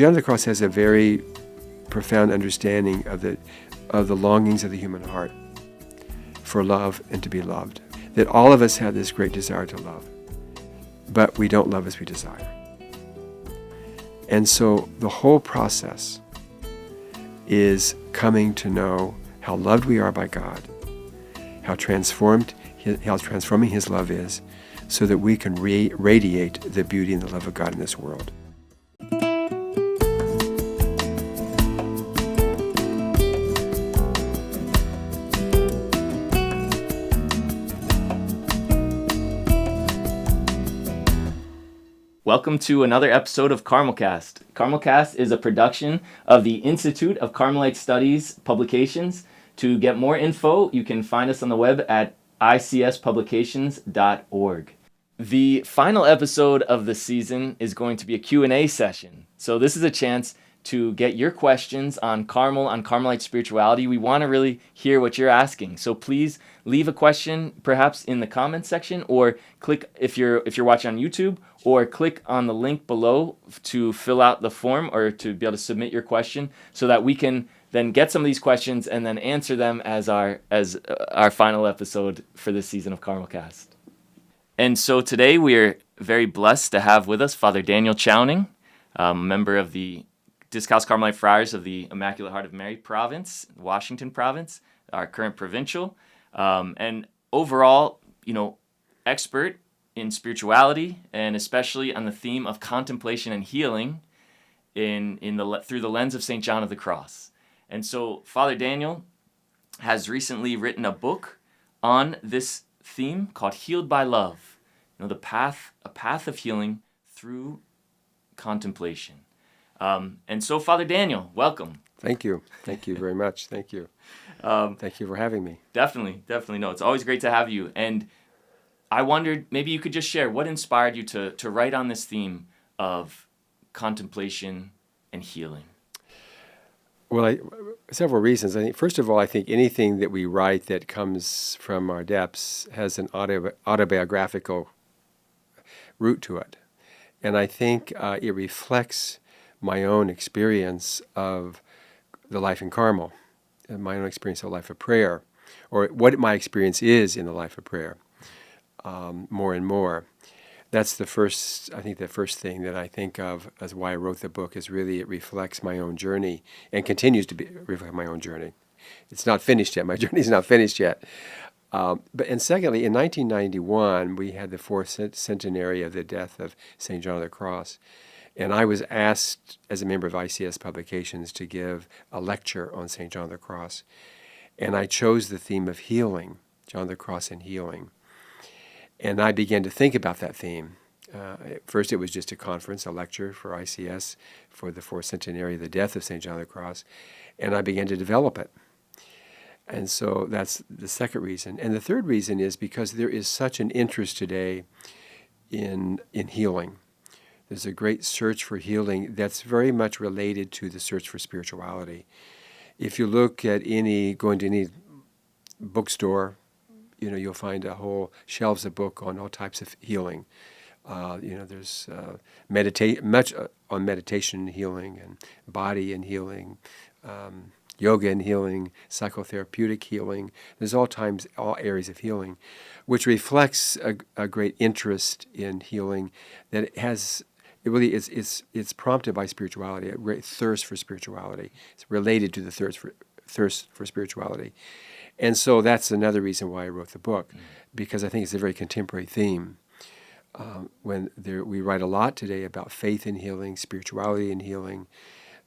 John of the Cross has a very profound understanding of the longings of the human heart for love and to be loved. That all of us have this great desire to love, but we don't love as we desire. And so the whole process is coming to know how loved we are by God, how transforming His love is, so that we can radiate the beauty and the love of God in this world. Welcome to another episode of CarmelCast. CarmelCast is a production of the Institute of Carmelite Studies Publications. To get more info, you can find us on the web at icspublications.org. The final episode of the season is going to be a Q&A session. So this is a chance to get your questions on Carmel, on Carmelite spirituality. We want to really hear what you're asking. So please leave a question perhaps in the comments section, or click if you're watching on YouTube, or click on the link below to fill out the form or to be able to submit your question, so that we can then get some of these questions and then answer them as our final episode for this season of CarmelCast. And so today we are very blessed to have with us Father Daniel Chowning, a member of the Discalced Carmelite Friars of the Immaculate Heart of Mary Province, Washington Province, our current provincial, and overall, expert in spirituality, and especially on the theme of contemplation and healing through the lens of St. John of the Cross. And so Father Daniel has recently written a book on this theme called Healed by Love, a path of healing through contemplation. And so, Father Daniel, welcome. Thank you. Thank you very much. Thank you. Thank you for having me. Definitely. No, it's always great to have you. And I wondered, maybe you could just share what inspired you to write on this theme of contemplation and healing. Well, several reasons. First of all, I think anything that we write that comes from our depths has an autobiographical root to it. And I think it reflects my own experience of the life in Carmel, and my own experience of life of prayer, or what my experience is in the life of prayer, more and more. That's the first thing that I think of as why I wrote the book, is really it reflects my own journey and continues to reflect my own journey. It's not finished yet. My journey's not finished yet. And secondly, in 1991, we had the fourth centenary of the death of St. John of the Cross. And I was asked, as a member of ICS Publications, to give a lecture on St. John of the Cross. And I chose the theme of healing, John of the Cross and healing. And I began to think about that theme. At first, it was just a conference, a lecture for ICS for the fourth centenary of the death of St. John of the Cross. And I began to develop it. And so that's the second reason. And the third reason is because there is such an interest today in healing. There's a great search for healing that's very much related to the search for spirituality. If you look at go into any bookstore, you'll find a whole shelves of books on all types of healing. There's much on meditation and healing, and body and healing, yoga and healing, psychotherapeutic healing. There's all areas of healing, which reflects a great interest in healing that it's prompted by spirituality, a great thirst for spirituality. It's related to the thirst for spirituality. And so that's another reason why I wrote the book, because I think it's a very contemporary theme. We write a lot today about faith in healing, spirituality in healing,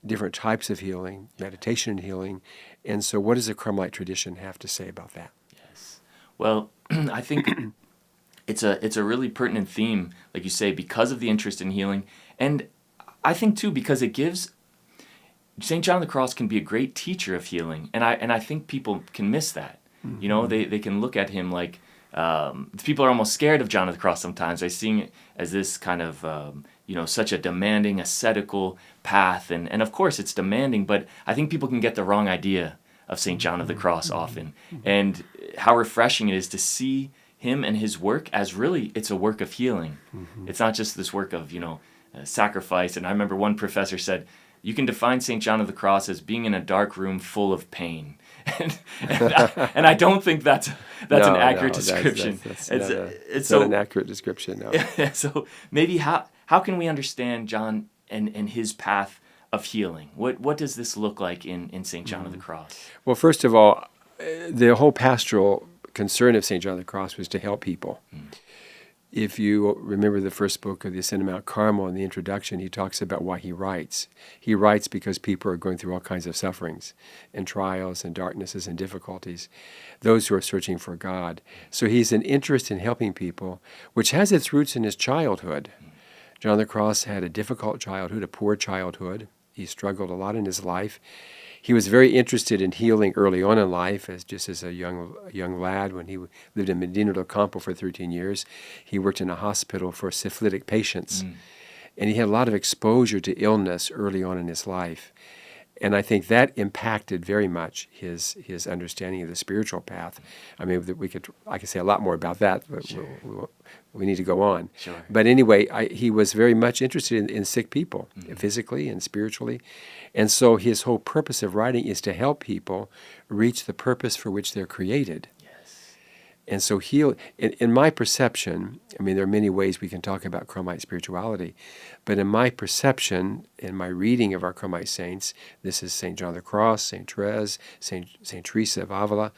different types of healing, meditation and healing. And so what does the Carmelite tradition have to say about that? Yes. Well, I think it's a really pertinent theme, like you say, because of the interest in healing. And I think, too, because it gives... St. John of the Cross can be a great teacher of healing. And I think people can miss that. Mm-hmm. They can look at him like... people are almost scared of John of the Cross sometimes. They're seeing it as this kind of... such a demanding, ascetical path. And of course it's demanding, but I think people can get the wrong idea of St. John of the Cross often. And how refreshing it is to see him and his work as really, it's a work of healing. Mm-hmm. It's not just this work of, sacrifice. And I remember one professor said, you can define St. John of the Cross as being in a dark room full of pain. and I don't think that's an accurate description. It's not an accurate description, no. So maybe how can we understand John and his path of healing? What does this look like in St. John of the Cross? Well, first of all, the whole pastoral concern of St. John of the Cross was to help people. If you remember the first book of the Ascent of Mount Carmel, in the introduction, he talks about why he writes. He writes because people are going through all kinds of sufferings and trials and darknesses and difficulties, those who are searching for God. So he's an interest in helping people, which has its roots in his childhood. John of the Cross had a difficult childhood, a poor childhood. He struggled a lot in his life. He was very interested in healing early on in life, as a young lad. When he lived in Medina del Campo for 13 years, he worked in a hospital for syphilitic patients, and he had a lot of exposure to illness early on in his life. And I think that impacted very much his understanding of the spiritual path. I mean, I could say a lot more about that, but Sure. we need to go on. Sure. But anyway, he was very much interested in sick people, physically and spiritually. And so his whole purpose of writing is to help people reach the purpose for which they're created. Yes. And so in my perception, I mean, there are many ways we can talk about Carmelite spirituality, but in my perception, in my reading of our Carmelite saints, this is St. John of the Cross, St. Therese, St. Teresa of Avila,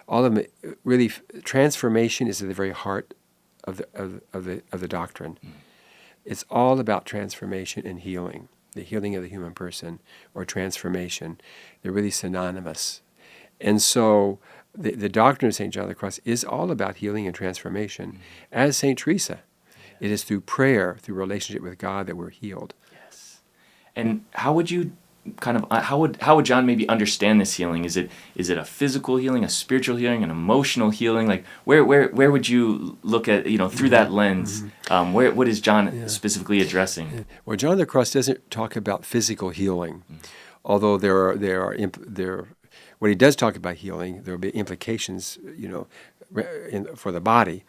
all of them, really, transformation is at the very heart of the doctrine. It's all about transformation and healing, the healing of the human person, or transformation. They're really synonymous. And so the doctrine of St. John of the Cross is all about healing and transformation. As St. Teresa, it is through prayer, through relationship with God, that we're healed. Yes. And how would you how would John maybe understand this healing? Is it a physical healing, a spiritual healing, an emotional healing? Like where would you look at, through that lens? What is John specifically addressing? Well, John of the Cross doesn't talk about physical healing, although when he does talk about healing, there will be implications, for the body.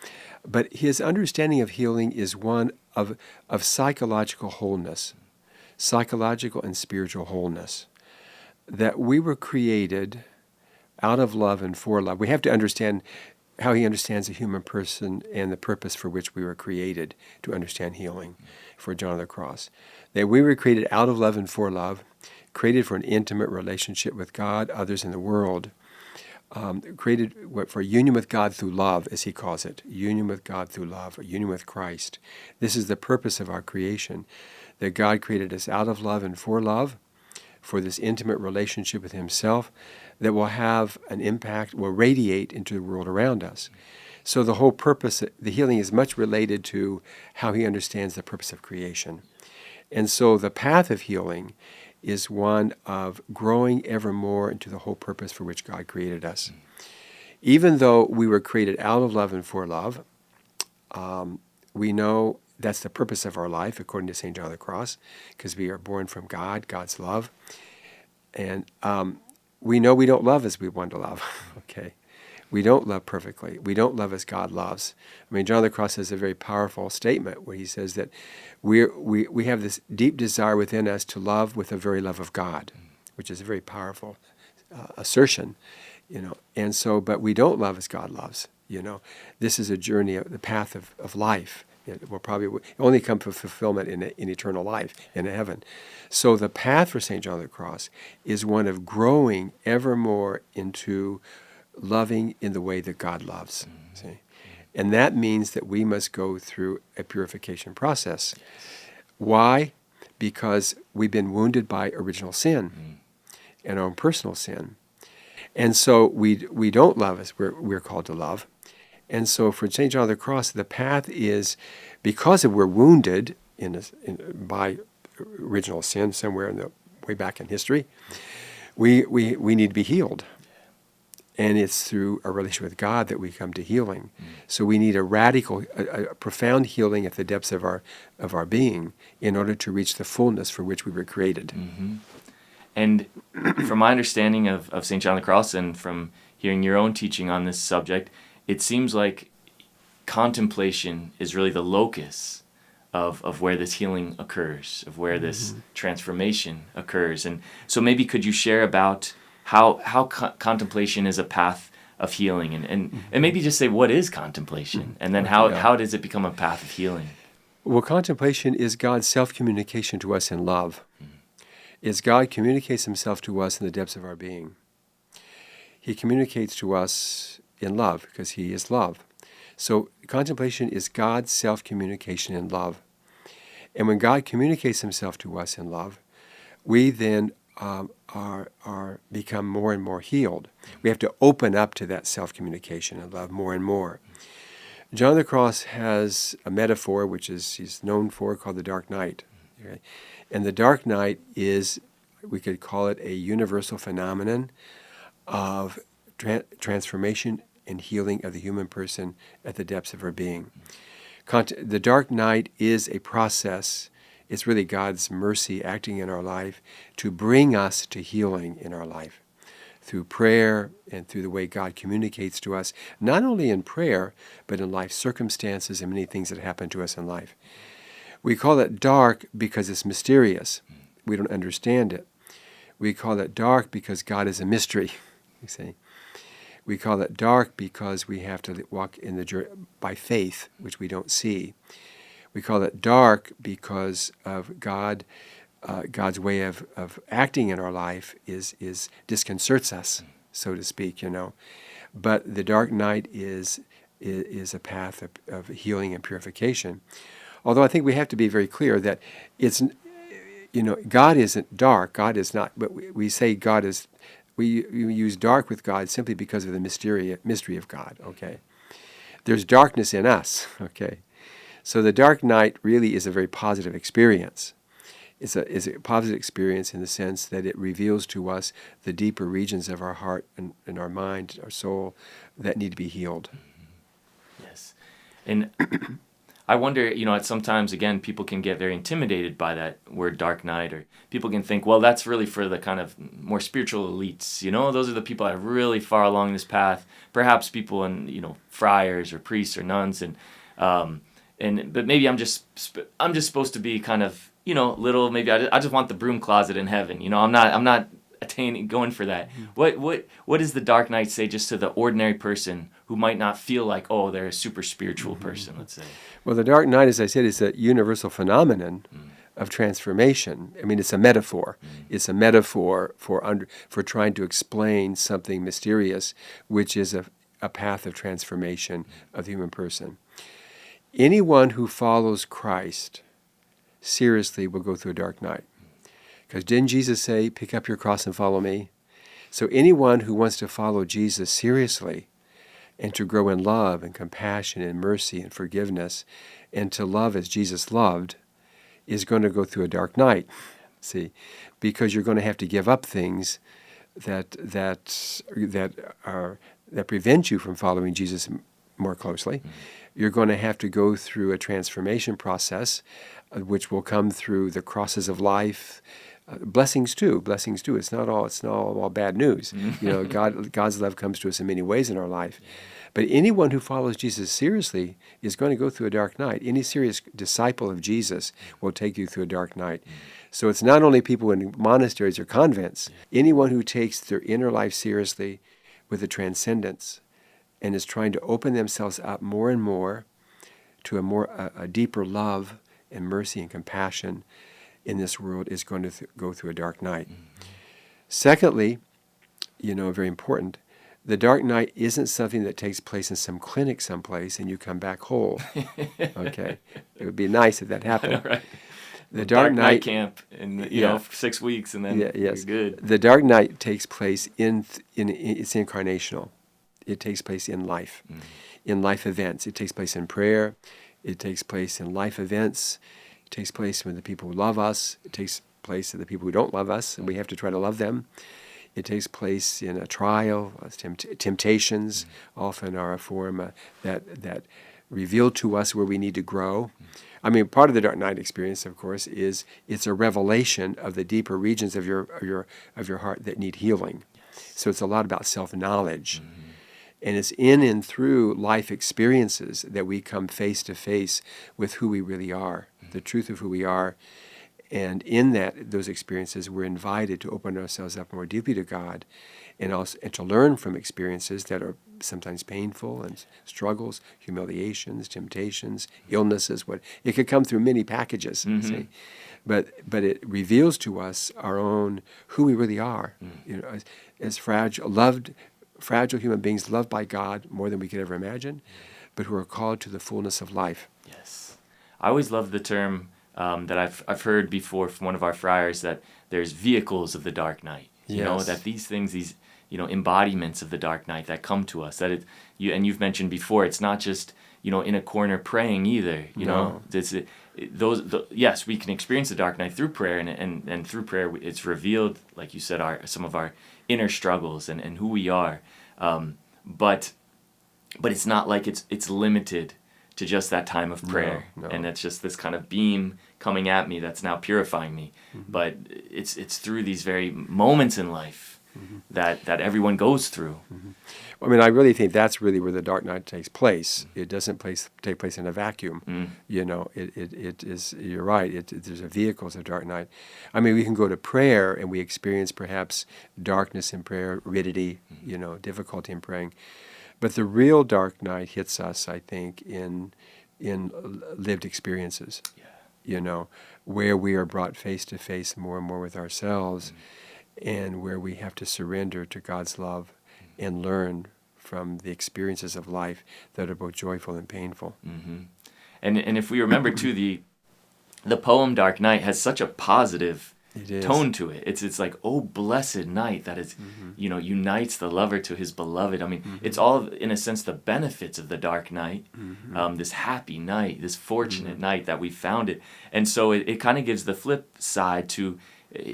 But his understanding of healing is one of psychological wholeness, psychological and spiritual wholeness, that we were created out of love and for love. We have to understand how he understands the human person and the purpose for which we were created to understand healing for John of the Cross. That we were created out of love and for love, created for an intimate relationship with God, others in the world, created for union with God through love, as he calls it, union with God through love, or union with Christ. This is the purpose of our creation, that God created us out of love and for love, for this intimate relationship with himself that will have an impact, will radiate into the world around us. So the whole purpose, the healing is much related to how he understands the purpose of creation. And so the path of healing is one of growing ever more into the whole purpose for which God created us. Even though we were created out of love and for love, we know that's the purpose of our life, according to St. John of the Cross, because we are born from God, God's love. And we know we don't love as we want to love, okay? We don't love perfectly. We don't love as God loves. I mean, John of the Cross has a very powerful statement where he says that we have this deep desire within us to love with the very love of God, which is a very powerful assertion, And so, but we don't love as God loves, This is a journey, the path of life. It will probably only come to fulfillment in eternal life, in heaven. So the path for St. John of the Cross is one of growing ever more into loving in the way that God loves. See? And that means that we must go through a purification process. Why? Because we've been wounded by original sin and our own personal sin. And so we don't love as we're called to love. And so for St. John of the Cross, the path is, because we're wounded by original sin somewhere way back in history, we need to be healed. And it's through a relationship with God that we come to healing. So we need a radical, a profound healing at the depths of our being in order to reach the fullness for which we were created. And from my understanding of St. John of the Cross and from hearing your own teaching on this subject, it seems like contemplation is really the locus of where this healing occurs, of where this transformation occurs. And so maybe could you share about how contemplation is a path of healing, and maybe just say, what is contemplation? And then how does it become a path of healing? Well, contemplation is God's self-communication to us in love. It's God communicates himself to us in the depths of our being. He communicates to us in love because he is love. So contemplation is God's self-communication in love. And when God communicates himself to us in love, we then become more and more healed. We have to open up to that self-communication in love more and more. John of the Cross has a metaphor which he's known for, called the dark night. Okay? And the dark night is, we could call it a universal phenomenon of transformation and healing of the human person at the depths of her being. The dark night is a process. It's really God's mercy acting in our life to bring us to healing in our life through prayer and through the way God communicates to us, not only in prayer, but in life circumstances and many things that happen to us in life. We call it dark because it's mysterious. We don't understand it. We call it dark because God is a mystery, you see. We call it dark because we have to walk in the journey by faith, which we don't see. We call it dark because of God's way of acting in our life is disconcerts us, so to speak, you know. But the dark night is a path of healing and purification. Although I think we have to be very clear that it's, you know, God isn't dark. God is not. But we say God is. We use dark with God simply because of the mystery of God. Okay, there's darkness in us. Okay. So the dark night really is a very positive experience. It's a positive experience in the sense that it reveals to us the deeper regions of our heart and our mind, our soul, that need to be healed. Yes. And I wonder, you know, sometimes, again, people can get very intimidated by that word dark night, or people can think, well, that's really for the kind of more spiritual elites, you know, those are the people that are really far along this path, perhaps people in, you know, friars or priests or nuns, but maybe I'm just supposed to be kind of, you know, little, maybe I just want the broom closet in heaven, you know, I'm not going for that. What does the dark night say just to the ordinary person who might not feel like, oh, they're a super spiritual person, let's say? Well, the dark night, as I said, is a universal phenomenon of transformation. I mean, it's a metaphor. It's a metaphor for trying to explain something mysterious, which is a path of transformation of the human person. Anyone who follows Christ seriously will go through a dark night. Because didn't Jesus say, pick up your cross and follow me? So anyone who wants to follow Jesus seriously and to grow in love and compassion and mercy and forgiveness and to love as Jesus loved is going to go through a dark night, see, because you're going to have to give up things that prevent you from following Jesus more closely. You're going to have to go through a transformation process, which will come through the crosses of life. Blessings too. It's not all bad news. You know, God's love comes to us in many ways in our life. But anyone who follows Jesus seriously is going to go through a dark night. Any serious disciple of Jesus will take you through a dark night. So it's not only people in monasteries or convents. Anyone who takes their inner life seriously with a transcendence and is trying to open themselves up more and more to a deeper love and mercy and compassion in this world is going to go through a dark night. Secondly, you know, very important, the dark night isn't something that takes place in some clinic someplace and you come back whole. Okay? It would be nice if that happened. Right. The dark night camp in you know, 6 weeks and then you're good. The dark night takes place it's incarnational. It takes place in life, in life events. It takes place in prayer. It takes place in life events. It takes place when the people who love us. It takes place with the people who don't love us, and we have to try to love them. It takes place in a trial. Temptations often are a form that reveal to us where we need to grow. I mean, part of the dark night experience, of course, is it's a revelation of the deeper regions of your heart that need healing. So it's a lot about self-knowledge. And it's in and through life experiences that we come face to face with who we really are. the truth of who we are. And in those experiences, we're invited to open ourselves up more deeply to God, and to learn from experiences that are sometimes painful, and struggles, humiliations, temptations, illnesses. It could come through many packages, see? But it reveals to us our own who we really are, as fragile human beings, loved by God more than we could ever imagine, but who are called to the fullness of life. Yes, I always love the term that I've heard before from one of our friars, that there's vehicles of the dark night. You know, that these things, these embodiments of the dark night that come to us. That and you've mentioned before, it's not just in a corner praying either. Yes, we can experience the dark night through prayer, and through prayer it's revealed, like you said, some of our inner struggles and who we are. But it's not like it's limited to just that time of prayer, and it's just this kind of beam coming at me that's now purifying me. But it's through these very moments in life that everyone goes through. I mean, I really think that's really where the dark night takes place. It doesn't take place in a vacuum. It is. You're right. There's a vehicles of dark night. I mean, we can go to prayer and we experience perhaps darkness in prayer, aridity, difficulty in praying. But the real dark night hits us, I think, in lived experiences. Where we are brought face to face more and more with ourselves, and where we have to surrender to God's love and learn from the experiences of life that are both joyful and painful. And if we remember too, the poem Dark Night has such a positive tone to it. It's like, oh, blessed night that is, unites the lover to his beloved. I mean, it's all, in a sense, the benefits of the dark night, this happy night, this fortunate night that we found it. And so it kind of gives the flip side to,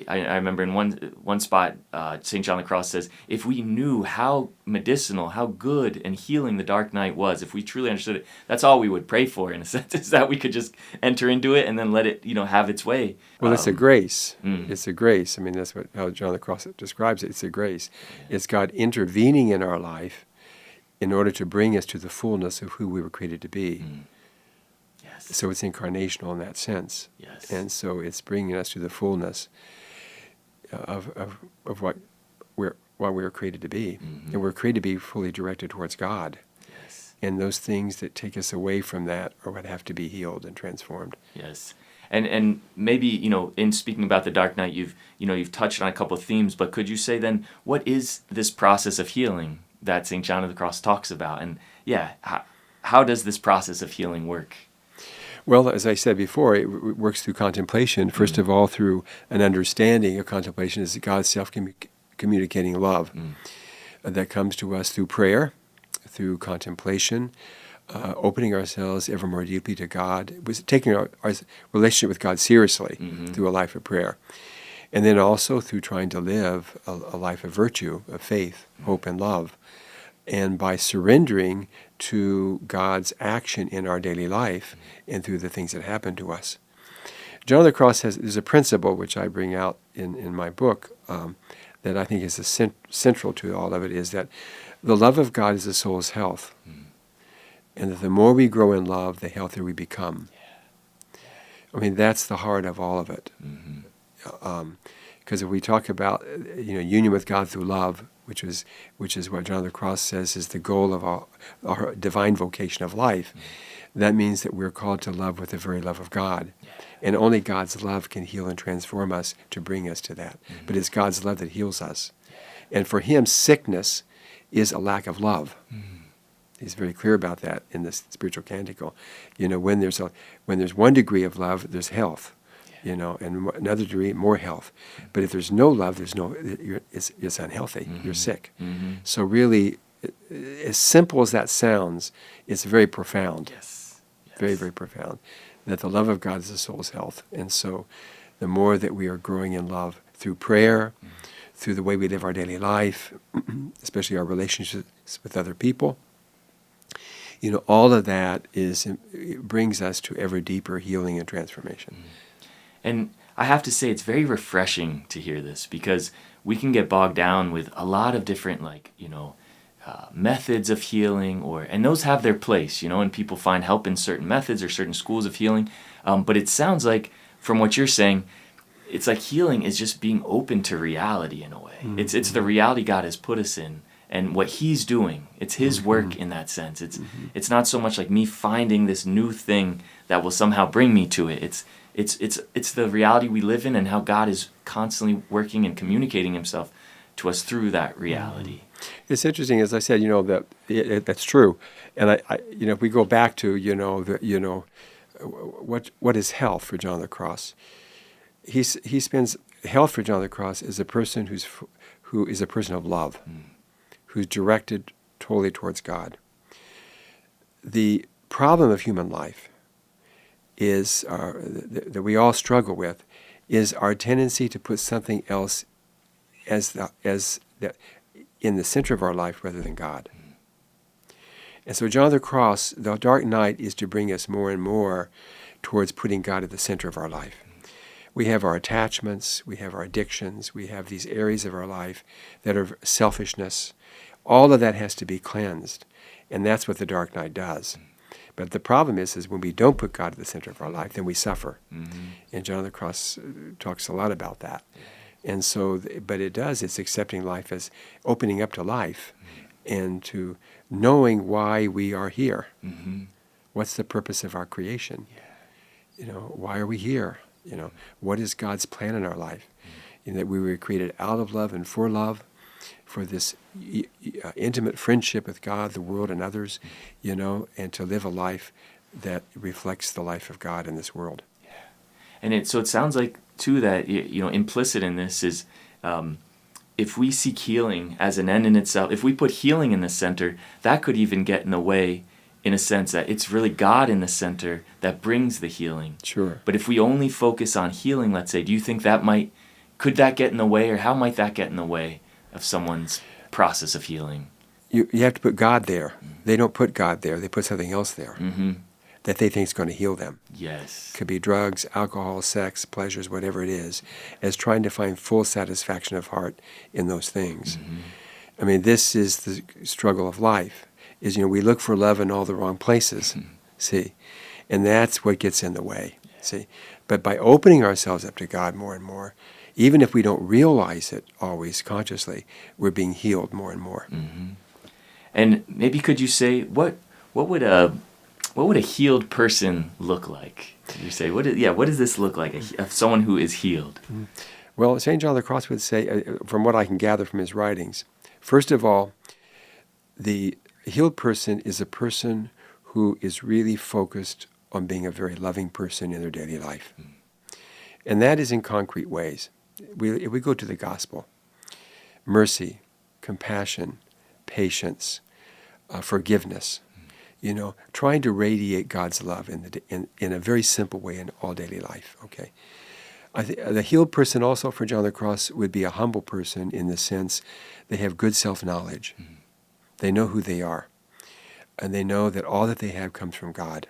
I remember in one spot, St. John the Cross says, if we knew how medicinal, how good and healing the dark night was, if we truly understood it, that's all we would pray for, in a sense, is that we could just enter into it and then let it, have its way. Well, it's a grace. It's a how John the Cross describes it. It's a grace. It's God intervening in our life in order to bring us to the fullness of who we were created to be. So it's incarnational in that sense. And so it's bringing us to the fullness of what we were created to be. And we're created to be fully directed towards God. And those things that take us away from that are what have to be healed and transformed. And maybe, in speaking about the dark night, you've touched on a couple of themes, but could you say then, what is this process of healing that St. John of the Cross talks about? And how does this process of healing work? Well, as I said before, it works through contemplation. First of all, through an understanding of contemplation is God's self-communicating love that comes to us through prayer, through contemplation, opening ourselves ever more deeply to God, taking our relationship with God seriously through a life of prayer. And then also through trying to live a life of virtue, of faith, hope, and love. And by surrendering to God's action in our daily life and through the things that happen to us. John of the Cross there's a principle which I bring out in my book that I think is central to all of it, is that the love of God is the soul's health. And that the more we grow in love, the healthier we become. I mean, that's the heart of all of it. Because if we talk about union with God through love, which is what John of the Cross says is the goal of our divine vocation of life, that means that we're called to love with the very love of God. And only God's love can heal and transform us to bring us to that. But it's God's love that heals us. And for him, sickness is a lack of love. He's very clear about that in the spiritual canticle. When there's 1 degree of love, there's health. And another degree, more health. But if there's no love, it's unhealthy. You're sick. So really, as simple as that sounds, it's very profound. Very, very profound. That the love of God is the soul's health. And so the more that we are growing in love through prayer, through the way we live our daily life, especially our relationships with other people, all of that brings us to ever deeper healing and transformation. And I have to say, it's very refreshing to hear this, because we can get bogged down with a lot of different, methods of healing, and those have their place, and people find help in certain methods or certain schools of healing. But it sounds like, from what you're saying, it's like healing is just being open to reality in a way. Mm-hmm. It's the reality God has put us in, and what He's doing. It's His work in that sense. It's not so much like me finding this new thing that will somehow bring me to it. It's the reality we live in, and how God is constantly working and communicating Himself to us through that reality. It's interesting, as I said, that that's true, and I if we go back to what is health for John of the Cross, he spends health for John of the Cross is a person who is a person of love, who's directed totally towards God. The problem of human life is that we all struggle with is our tendency to put something else as in the center of our life rather than God. And so John of the Cross, the dark night, is to bring us more and more towards putting God at the center of our life. We have our attachments, we have our addictions, we have these areas of our life that are selfishness. All of that has to be cleansed, and that's what the dark night does. But the problem is when we don't put God at the center of our life, then we suffer. Mm-hmm. And John of the Cross talks a lot about that. And so, but it's accepting life as opening up to life and to knowing why we are here. Mm-hmm. What's the purpose of our creation? Yeah. Why are we here? What is God's plan in our life? That we were created out of love and for love, for this intimate friendship with God, the world, and others, and to live a life that reflects the life of God in this world. Yeah. And so it sounds like, too, that implicit in this is if we seek healing as an end in itself, if we put healing in the center, that could even get in the way, in a sense that it's really God in the center that brings the healing. Sure. But if we only focus on healing, let's say, do you think could that get in the way, or how might that get in the way of someone's process of healing? You have to put God there. Mm-hmm. They don't put God there. They put something else there that they think is going to heal them. Yes. Could be drugs, alcohol, sex, pleasures, whatever it is, as trying to find full satisfaction of heart in those things. Mm-hmm. I mean, this is the struggle of life, is, we look for love in all the wrong places, see? And that's what gets in the way, see? But by opening ourselves up to God more and more, even if we don't realize it always consciously, we're being healed more and more. Mm-hmm. And maybe could you say, what would a healed person look like? Could you say, what does this look like, of someone who is healed? Mm-hmm. Well, St. John of the Cross would say, from what I can gather from his writings, first of all, the healed person is a person who is really focused on being a very loving person in their daily life. Mm. And that is in concrete ways. If we go to the gospel, mercy, compassion, patience, forgiveness, trying to radiate God's love in a very simple way in all daily life, okay? The healed person also for John of the Cross would be a humble person in the sense they have good self-knowledge. Mm-hmm. They know who they are, and they know that all that they have comes from God.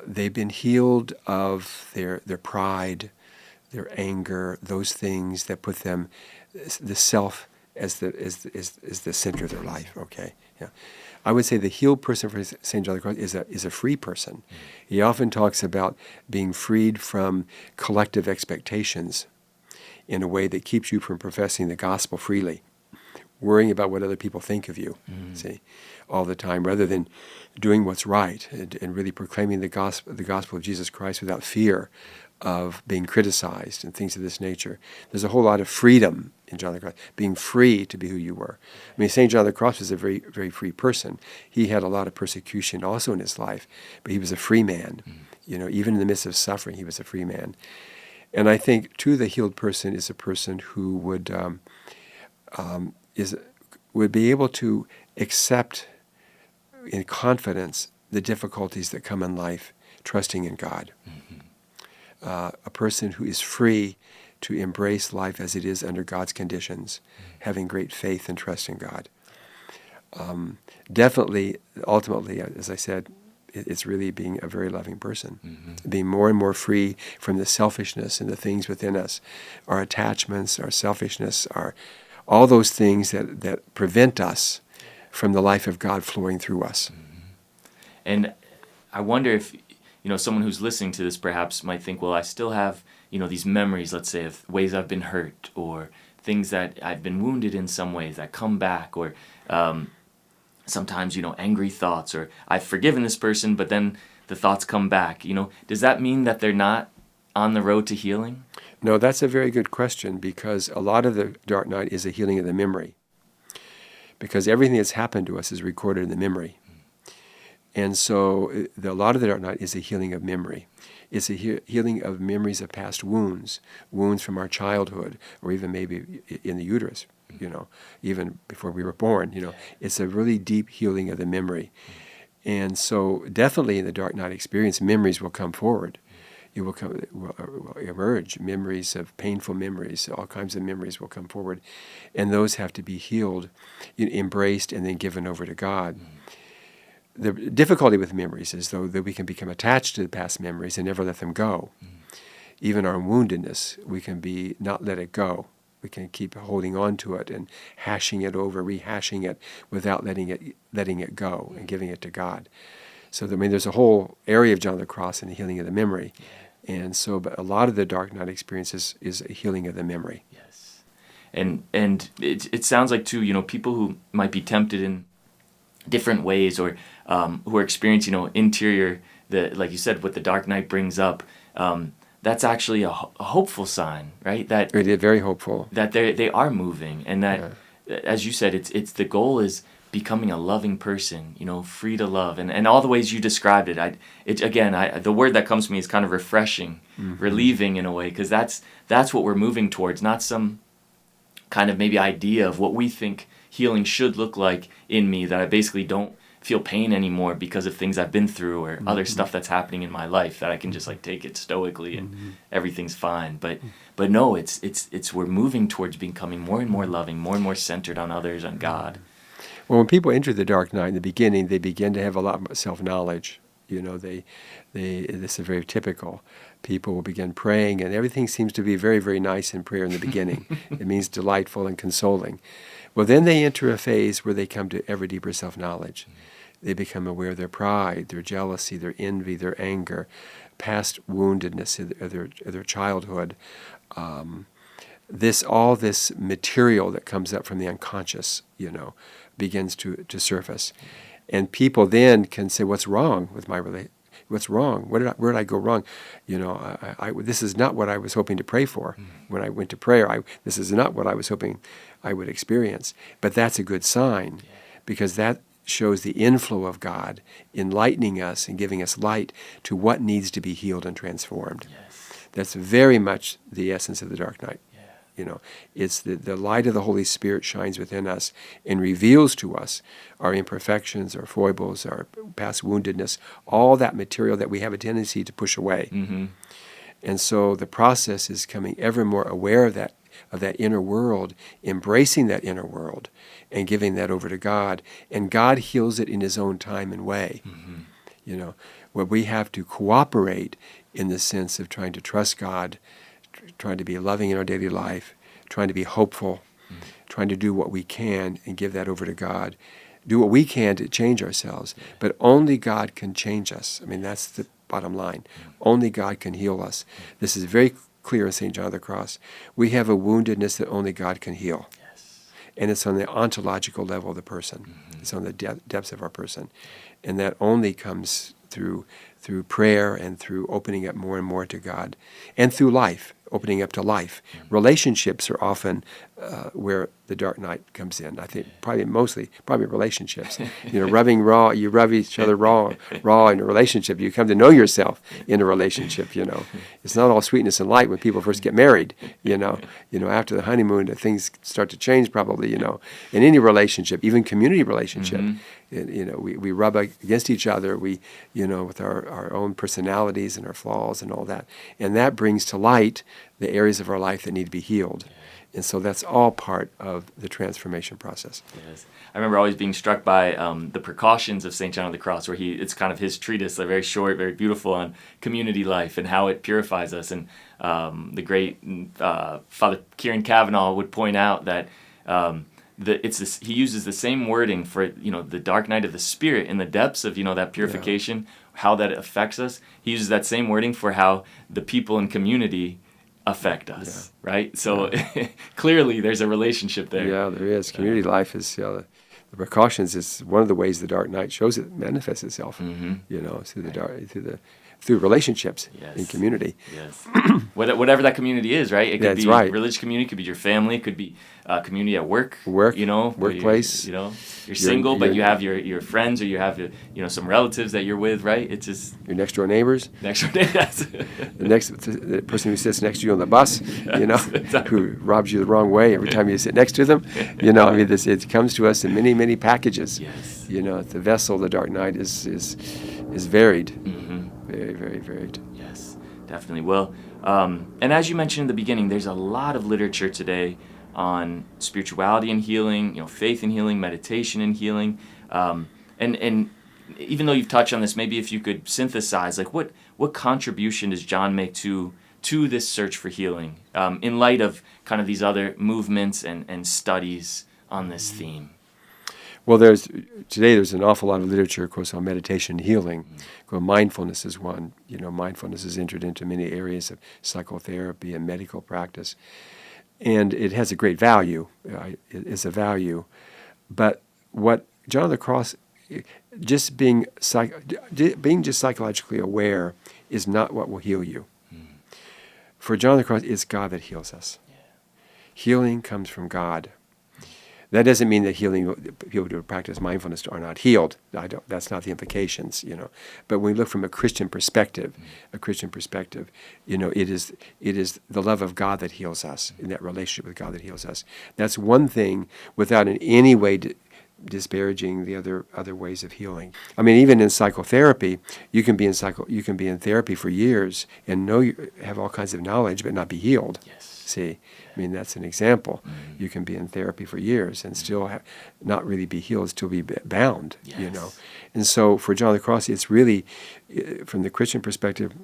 They've been healed of their pride, their anger, those things that put them, the self as the center of their life. Okay, yeah. I would say the healed person for St. John of the Cross is a free person. Mm-hmm. He often talks about being freed from collective expectations in a way that keeps you from professing the gospel freely, worrying about what other people think of you, see, all the time, rather than doing what's right and really proclaiming the gospel of Jesus Christ without fear of being criticized and things of this nature. There's a whole lot of freedom in John of the Cross, being free to be who you were. I mean, St. John of the Cross was a very, very free person. He had a lot of persecution also in his life, but he was a free man. Even in the midst of suffering, he was a free man. And I think, too, the healed person is a person who would be able to accept in confidence the difficulties that come in life, trusting in God. Mm-hmm. A person who is free to embrace life as it is under God's conditions, having great faith and trust in God. Definitely, ultimately, as I said, it's really being a very loving person, being more and more free from the selfishness and the things within us, our attachments, our selfishness, all those things that prevent us from the life of God flowing through us. And I wonder if, someone who's listening to this perhaps might think, well, I still have, these memories, let's say, of ways I've been hurt or things that I've been wounded in some ways that come back, or sometimes, angry thoughts, or I've forgiven this person, but then the thoughts come back. Does that mean that they're not on the road to healing? No, that's a very good question, because a lot of the dark night is a healing of the memory. Because everything that's happened to us is recorded in the memory. And so a lot of the dark night is a healing of memory. It's a healing of memories of past wounds from our childhood, or even maybe in the uterus, even before we were born. It's a really deep healing of the memory. And so definitely in the dark night experience, memories will come forward. It will emerge. Memories of painful memories, all kinds of memories will come forward. And those have to be healed, embraced, and then given over to God. The difficulty with memories is, though, that we can become attached to the past memories and never let them go. Even our woundedness, we can not let it go. We can keep holding on to it and hashing it over, rehashing it, without letting it go and giving it to God. So, there's a whole area of John of the Cross in the healing of the memory. And so, but a lot of the dark night experiences is a healing of the memory. Yes. And it sounds like, too, people who might be tempted in different ways, or who are experiencing, interior, like you said, what the dark night brings up, that's actually a hopeful sign, right? That it is very hopeful. That they are moving, and that, as you said, it's the goal is becoming a loving person, free to love, and all the ways you described it. The word that comes to me is kind of refreshing, relieving in a way, because that's what we're moving towards, not some kind of maybe idea of what we think healing should look like in me, that I basically don't feel pain anymore because of things I've been through, or other stuff that's happening in my life, that I can just take it stoically and everything's fine. But no, it's we're moving towards becoming more and more loving, more and more centered on others, on God. Well, when people enter the dark night in the beginning, they begin to have a lot more self-knowledge. This is very typical. People will begin praying, and everything seems to be very, very nice in prayer in the beginning. It means delightful and consoling. Well, then they enter a phase where they come to ever deeper self-knowledge. They become aware of their pride, their jealousy, their envy, their anger, past woundedness of their childhood. All this material that comes up from the unconscious, begins to surface. And people then can say, what's wrong with my relationship? What's wrong? Where did I go wrong? This is not what I was hoping to pray for. When I went to prayer, this is not what I was hoping I would experience. But that's a good sign, because that shows the inflow of God enlightening us and giving us light to what needs to be healed and transformed. Yes. That's very much the essence of the dark night. It's the light of the Holy Spirit shines within us and reveals to us our imperfections, our foibles, our past woundedness, all that material that we have a tendency to push away. And so the process is coming ever more aware of that inner world, embracing that inner world, and giving that over to God. And God heals it in His own time and way. Where we have to cooperate in the sense of trying to trust God, trying to be loving in our daily life, trying to be hopeful, trying to do what we can and give that over to God. Do what we can to change ourselves, but only God can change us. That's the bottom line. Only God can heal us. This is very clear in St. John of the Cross. We have a woundedness that only God can heal. Yes. And it's on the ontological level of the person. It's on the depths of our person. And that only comes through prayer and through opening up more and more to God, and through life, opening up to life. Relationships are often where the dark night comes in. I think probably relationships. Rubbing raw, you rub each other raw in a relationship. You come to know yourself in a relationship. It's not all sweetness and light when people first get married. After the honeymoon, things start to change probably. In any relationship, even community relationship. We rub against each other. We, with our own personalities and our flaws and all that, and that brings to light the areas of our life that need to be healed. And so that's all part of the transformation process. Yes. I remember always being struck by the precautions of St. John of the Cross, where it's kind of his treatise, very short, very beautiful, on community life and how it purifies us. And the great Father Kieran Kavanaugh would point out that he uses the same wording for, the dark night of the spirit in the depths of, that purification, how that affects us. He uses that same wording for how the people in community affect us, right? So clearly there's a relationship there. Yeah, there is. Community life is, the precautions is one of the ways the dark night manifests itself, through relationships in community. Yes. Whatever that community is, right? It could be right. religious community, it could be your family, it could be community at work, workplace. You're single, but you have your friends, or you have some relatives that you're with, right? It's just your next door neighbors. The person who sits next to you on the bus, exactly. who robs you the wrong way every time you sit next to them. It comes to us in many, many packages. Yes. The vessel of the dark night is varied. Mm-hmm. Very, very varied. Yes, definitely. Well, and as you mentioned in the beginning, there's a lot of literature today on spirituality and healing, faith and healing, meditation and healing. And even though you've touched on this, maybe if you could synthesize, like what contribution does John make to this search for healing in light of kind of these other movements and studies on this theme? Well, there's an awful lot of literature, of course, on meditation and healing. Well, mindfulness is one. Mindfulness is entered into many areas of psychotherapy and medical practice, and it has a great value. It is a value, but what John of the Cross, just being just psychologically aware, is not what will heal you. For John of the Cross, it's God that heals us. Yeah. Healing comes from God. That doesn't mean that people who practice mindfulness are not healed. That's not the implications, But when we look from a Christian perspective, it is the love of God that heals us, in that relationship with God that heals us. That's one thing, without in any way disparaging the other ways of healing. I mean, even in psychotherapy, you can be in therapy for years and you have all kinds of knowledge, but not be healed. Yes. See, I mean, that's an example. You can be in therapy for years and still not really be healed, still be bound, Yes. And so for John of the Cross, it's really, from the Christian perspective,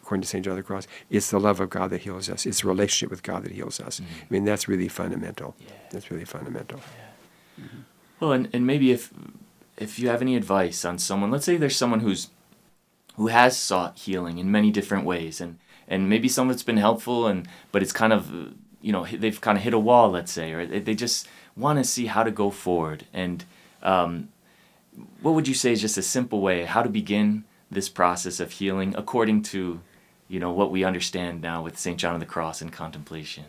according to St. John of the Cross, it's the love of God that heals us. It's the relationship with God that heals us. I mean, that's really fundamental. Yeah. That's really fundamental. Yeah. Mm-hmm. Well, and maybe if you have any advice on someone, let's say there's someone who has sought healing in many different ways, and maybe some of it's been helpful, but it's kind of, they've kind of hit a wall, let's say, or they just want to see how to go forward. And what would you say is just a simple way how to begin this process of healing according to, what we understand now with St. John of the Cross and contemplation?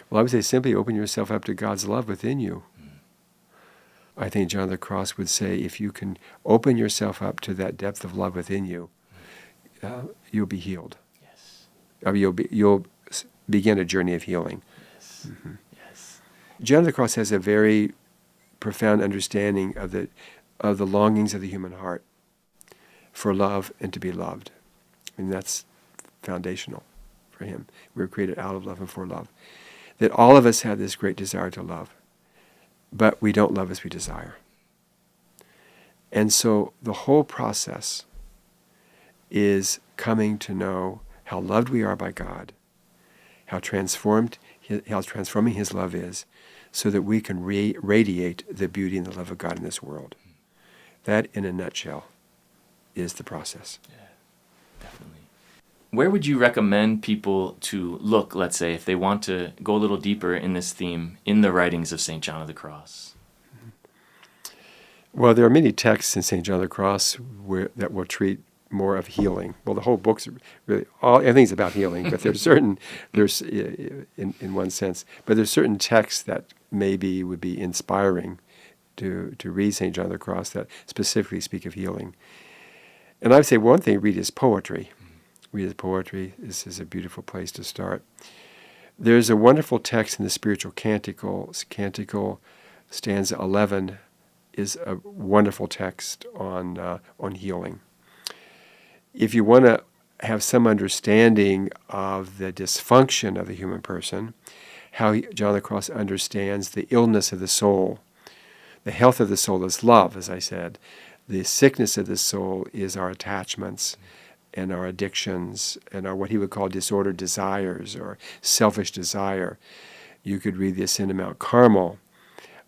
Well, I would say simply open yourself up to God's love within you. I think John of the Cross would say, if you can open yourself up to that depth of love within you, you'll be healed. Yes. You'll begin a journey of healing. Yes. Mm-hmm. Yes. John of the Cross has a very profound understanding of the longings of the human heart for love and to be loved. And that's foundational for him. We were created out of love and for love. That all of us have this great desire to love, but we don't love as we desire. And so the whole process is coming to know how loved we are by God, how transforming His love is, so that we can radiate the beauty and the love of God in this world. That, in a nutshell, is the process. Yeah, definitely. Where would you recommend people to look, let's say, if they want to go a little deeper in this theme in the writings of St. John of the Cross? Well, there are many texts in St. John of the Cross that will treat more of healing. Well, the whole book's really everything's about healing, but there's in one sense, but there's certain texts that maybe would be inspiring to read St. John of the Cross that specifically speak of healing. And I would say one thing, read his poetry. Read his poetry. This is a beautiful place to start. There's a wonderful text in the Spiritual Canticle stanza 11 is a wonderful text on healing. If you want to have some understanding of the dysfunction of the human person, how John of the Cross understands the illness of the soul. The health of the soul is love, as I said. The sickness of the soul is our attachments and our addictions and our what he would call disordered desires or selfish desire. You could read the Ascent of Mount Carmel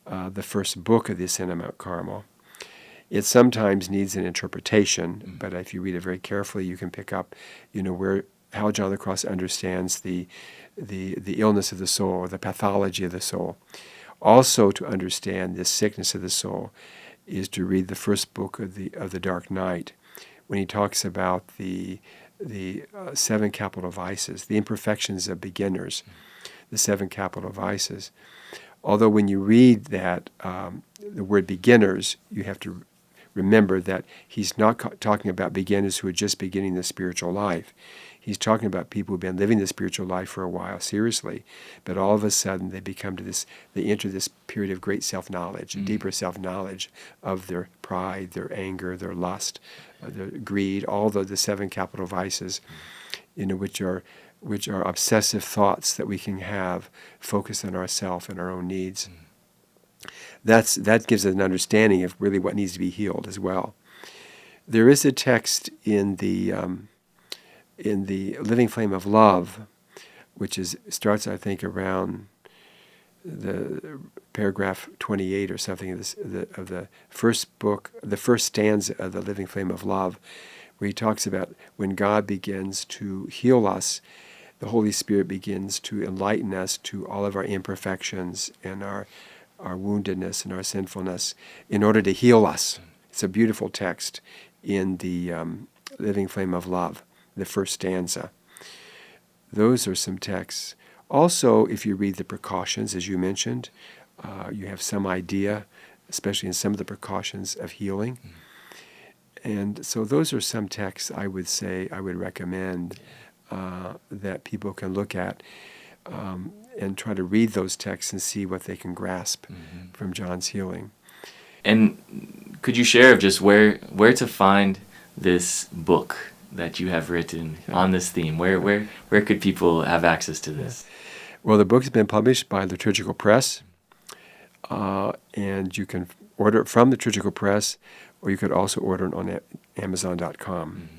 the first book of the Ascent of Mount Carmel. It sometimes needs an interpretation, but if you read it very carefully, you can pick up, how John of the Cross understands the illness of the soul, or the pathology of the soul. Also, to understand this sickness of the soul is to read the first book of the Dark Night, when he talks about the 7 capital vices, the imperfections of beginners, the 7 capital vices. Although when you read that, the word beginners, you have to remember that he's not talking about beginners who are just beginning the spiritual life. He's talking about people who've been living the spiritual life for a while, seriously, but all of a sudden they enter this period of great self-knowledge, deeper self-knowledge of their pride, their anger, their lust, their greed, all the 7 capital vices, which are obsessive thoughts that we can have focused on ourself and our own needs. That gives us an understanding of really what needs to be healed as well. There is a text in the Living Flame of Love, which starts, I think, around the paragraph 28 or something of the first book, the first stanza of the Living Flame of Love, where he talks about when God begins to heal us, the Holy Spirit begins to enlighten us to all of our imperfections and our woundedness and our sinfulness in order to heal us. It's a beautiful text in the Living Flame of Love, the first stanza. Those are some texts. Also, if you read the precautions, as you mentioned, you have some idea, especially in some of the precautions of healing. And so those are some texts I would recommend that people can look at and try to read those texts and see what they can grasp from John's healing. And could you share just where to find this book that you have written on this theme? Where could people have access to this? Well, the book has been published by Liturgical Press, and you can order it from Liturgical Press, or you could also order it on Amazon.com.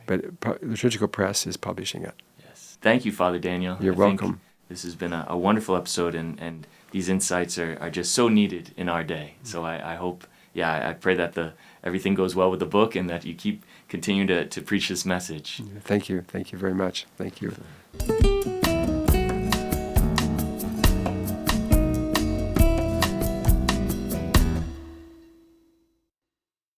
But Liturgical Press is publishing it. Yes. Thank you, Father Daniel. You're welcome. This has been a wonderful episode, and these insights are just so needed in our day. So I hope, I pray that everything goes well with the book and that you keep continuing to preach this message. Thank you. Thank you very much. Thank you.